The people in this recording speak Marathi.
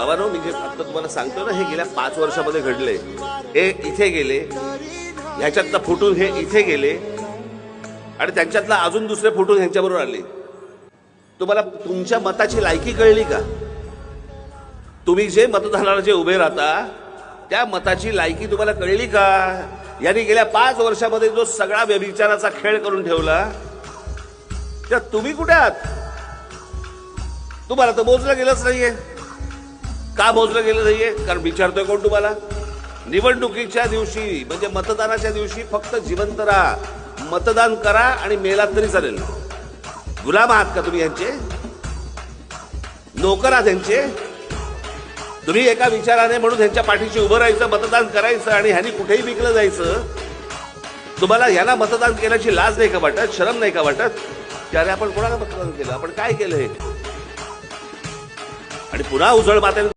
बाबांनो, मी जे आता तुम्हाला सांगतो ना, हे गेल्या 5 वर्षामध्ये घडले. हे इथे गेले, ह्याच्यातला फुटून हे इथे गेले आणि त्यांच्यातला अजून दुसरे फुटून ह्यांच्याबरोबर आले. तुम्हाला तुमच्या मताची लायकी कळली का? तुम्ही जे मतदानाला जे उभे राहता त्या मताची लायकी तुम्हाला कळली का? यांनी गेल्या 5 वर्षामध्ये जो सगळा व्यभिचाराचा खेळ करून ठेवला, त्यात तुम्ही कुठे आहात? तुम्हाला तर मोजलं गेलंच नाहीये. का मोजलं गेलं नाहीये? कारण विचारतोय कोण तुम्हाला? निवडणुकीच्या दिवशी म्हणजे मतदानाच्या दिवशी फक्त जिवंत राहा, मतदान करा आणि मेलात तरी चालेल. गुलाम आहात का तुम्ही यांचे? नोकर आहात यांचे? तुम्ही एका विचाराने म्हणून ह्यांच्या पाठीशी उभं राहायचं, मतदान करायचं आणि ह्यांनी कुठेही विकलं जायचं. तुम्हाला ह्याला मतदान केल्याची लाज नाही का वाटत? शरम नाही का वाटत? की अरे आपण कोणाला मतदान केलं, आपण काय केलंय? आणि पुन्हा उजळ मातेल